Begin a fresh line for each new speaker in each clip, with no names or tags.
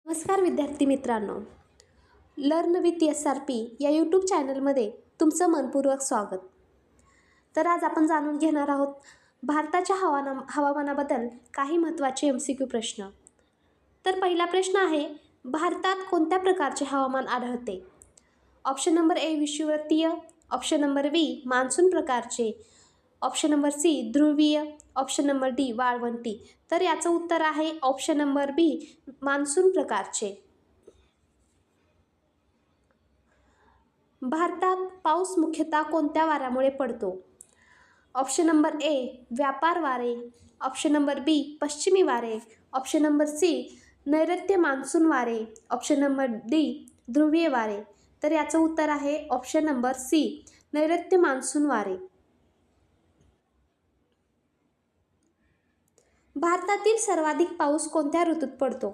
नमस्कार विद्यार्थी मित्रांनो, लर्न विथ SRP या यूट्यूब चॅनलमध्ये तुमचं मनपूर्वक स्वागत. तर आज आपण जाणून घेणार आहोत भारताच्या हवामानाबद्दल काही महत्त्वाचे MCQ प्रश्न. तर पहिला प्रश्न आहे, भारतात कोणत्या प्रकारचे हवामान आढळते? ऑप्शन नंबर ए विषुवतीय, ऑप्शन नंबर बी मान्सून प्रकारचे, ऑप्शन नंबर सी ध्रुवीय, ऑप्शन नंबर डी वाळवंटी. तर याचं उत्तर आहे ऑप्शन नंबर बी मान्सून प्रकारचे. भारतात पाऊस मुख्यतः कोणत्या वाऱ्यामुळे पडतो? ऑप्शन नंबर ए व्यापार वारे, ऑप्शन नंबर बी पश्चिमी वारे, ऑप्शन नंबर सी नैऋत्य मान्सून वारे, ऑप्शन नंबर डी ध्रुवीय वारे. तर याचं उत्तर आहे ऑप्शन नंबर सी नैऋत्य मान्सून वारे. भारतातील सर्वाधिक पाऊस कोणत्या ऋतूत पडतो?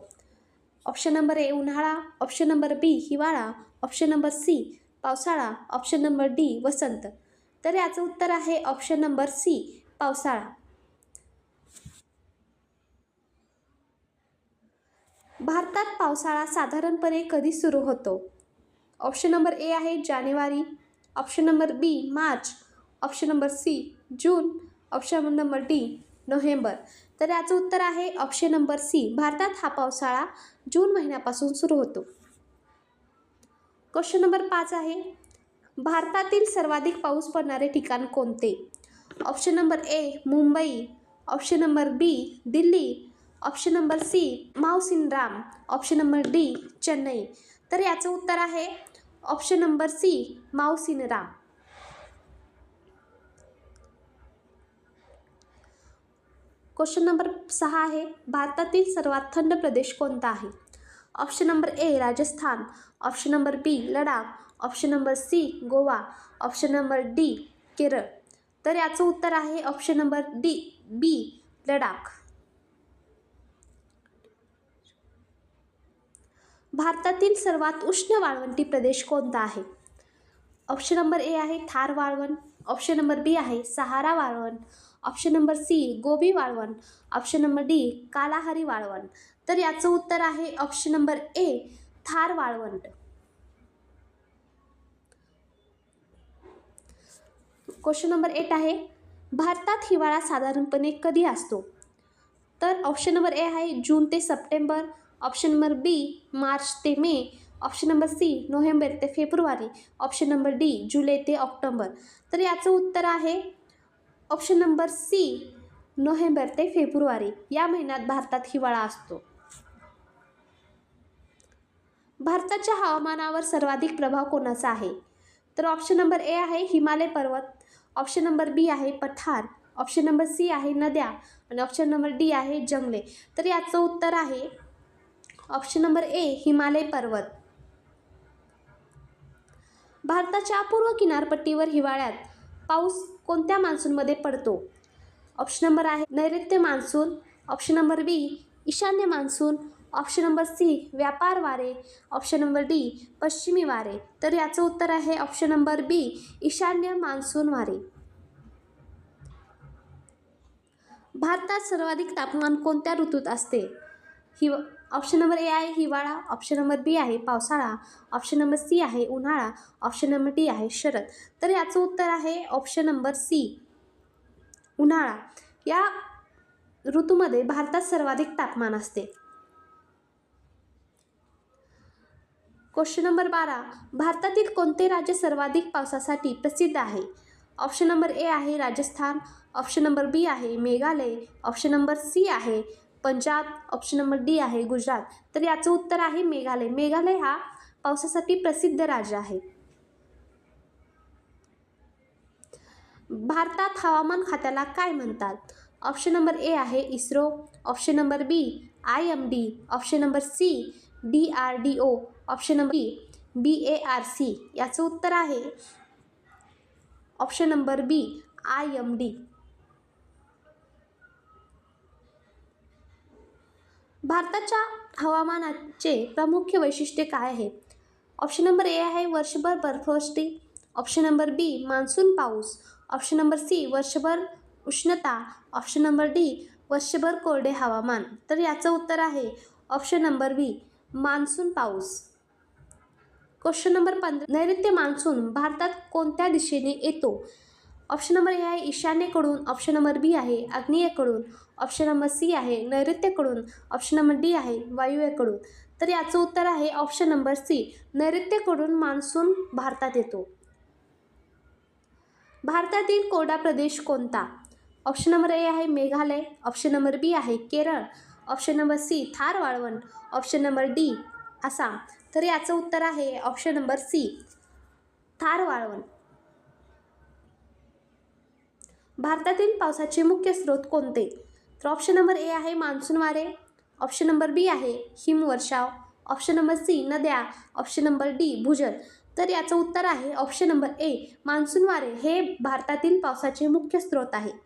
ऑप्शन नंबर ए उन्हाळा, ऑप्शन नंबर बी हिवाळा, ऑप्शन नंबर सी पावसाळा, ऑप्शन नंबर डी वसंत. तर याचं उत्तर आहे ऑप्शन नंबर सी पावसाळा. भारतात पावसाळा साधारणपणे कधी सुरू होतो? ऑप्शन नंबर ए आहे जानेवारी, ऑप्शन नंबर बी मार्च, ऑप्शन नंबर सी जून, ऑप्शन नंबर डी नोव्हेंबर. तर याचं उत्तर आहे ऑप्शन नंबर सी. भारतात हा पावसाळा जून महिन्यापासून सुरू होतो. क्वेश्चन नंबर 5 आहे, भारतातील सर्वाधिक पाऊस पडणारे ठिकाण कोणते? Option number A Mumbai, option number B Delhi, option number C Mawsynram, option number D Chennai. तर याचं उत्तर आहे option number C Mawsynram. Question number 6 आहे, भारतातील सर्वात थंड प्रदेश कोणता आहे? Option number A Rajasthan, option number B Ladakh, option number C Goa, option number D Kerala. तर याचं उत्तर आहे option number D B Ladakh. भारतातील सर्वात उष्ण वाळवंटी प्रदेश कोणता आहे? ऑप्शन नंबर ए आहे थार वाळवंट, ऑप्शन नंबर बी आहे सहारा वाळवंट, ऑप्शन नंबर सी गोबी वाळवंट, ऑप्शन नंबर डी कालाहारी वाळवंट. तर याचं उत्तर आहे ऑप्शन नंबर ए थार वाळवंट. क्वेश्चन नंबर 8 आहे, भारतात हिवाळा साधारणपणे कधी असतो? तर ऑप्शन नंबर ए आहे जून ते सप्टेंबर, ऑप्शन नंबर बी मार्च ते मे, ऑप्शन नंबर सी नोव्हेंबर ते फेब्रुवारी, ऑप्शन नंबर डी जुलै ते ऑक्टोबर. तर याचं उत्तर आहे ऑप्शन नंबर सी नोव्हेंबर ते फेब्रुवारी या महिन्यात भारतात हिवाळा असतो. भारताच्या हवामानावर सर्वाधिक प्रभाव कोणाचा आहे? तर ऑप्शन नंबर ए आहे हिमालय पर्वत, ऑप्शन नंबर बी आहे पठार, ऑप्शन नंबर सी आहे नद्या आणि ऑप्शन नंबर डी आहे जंगले. तर याचं उत्तर आहे ऑप्शन नंबर ए हिमालय पर्वत. भारताच्या पूर्व किनारपट्टीवर हिवाळ्यात पाऊस कोणत्या मान्सूनमध्ये पडतो? ऑप्शन नंबर आहे नैऋत्य मान्सून, ऑप्शन नंबर बी ईशान्य मान्सून, ऑप्शन नंबर सी व्यापार वारे, ऑप्शन नंबर डी पश्चिमी वारे. तर याचं उत्तर आहे ऑप्शन नंबर बी ईशान्य मान्सून वारे. भारतात सर्वाधिक तापमान कोणत्या ऋतूत असते? ऑप्शन नंबर ए आहे हिवाळा, ऑप्शन नंबर बी आहे पावसाळा, ऑप्शन नंबर सी आहे उन्हाळा, ऑप्शन नंबर डी आहे शरद. तर याचं उत्तर आहे ऑप्शन नंबर सी उन्हाळा. या ऋतूमध्ये भारतात सर्वाधिक तापमान असते. क्वेश्चन नंबर 12, भारतातील कोणते राज्य सर्वाधिक पावसासाठी प्रसिद्ध आहे? ऑप्शन नंबर ए आहे राजस्थान, ऑप्शन नंबर बी आहे मेघालय, ऑप्शन नंबर सी आहे पंजाब, ऑप्शन नंबर डी आहे गुजरात. तर याचं उत्तर आहे मेघालय. मेघालय हा पावसासाठी प्रसिद्ध राज्य आहे. भारतात हवामान खात्याला काय म्हणतात? ऑप्शन नंबर ए आहे ISRO, option number B IMD, option number C DRDO, option number B BARC. याचं उत्तर आहे ऑप्शन नंबर बी IMD. भारताच्या हवामानाचे प्रमुख वैशिष्ट्ये काय आहेत? ऑप्शन नंबर ए आहे वर्षभर बर्फवृष्टी, ऑप्शन नंबर बी मान्सून पाऊस, ऑप्शन नंबर सी वर्षभर उष्णता, ऑप्शन नंबर डी वर्षभर कोरडे हवामान. तर याचं उत्तर आहे ऑप्शन नंबर बी मान्सून पाऊस. क्वेश्चन नंबर 15, नैऋत्य मान्सून भारतात कोणत्या दिशेने येतो? ऑप्शन नंबर ए आहे ईशान्येकडून, ऑप्शन नंबर बी आहे आग्नेयेकडून, ऑप्शन नंबर सी आहे नैऋत्येकडून, ऑप्शन नंबर डी आहे वायुव्येकडून. तर याचं उत्तर आहे ऑप्शन नंबर सी, नैऋत्येकडून मान्सून भारतात येतो. भारतातील कोरडा प्रदेश कोणता? ऑप्शन नंबर ए आहे मेघालय, ऑप्शन नंबर बी आहे Kerala, option number C Thar वाळवंट, ऑप्शन नंबर डी आसाम. तर याचं उत्तर आहे ऑप्शन नंबर सी, थार वाळवंट. भारतातील पावसाचे मुख्य स्रोत कोणते? तर ऑप्शन नंबर ए आहे मान्सून वारे, ऑप्शन नंबर बी आहे हिमवर्षाव, ऑप्शन नंबर सी नद्या, ऑप्शन नंबर डी भूजल. तर याचं उत्तर आहे ऑप्शन नंबर ए, मान्सून वारे हे भारतातील पावसाचे मुख्य स्रोत आहे.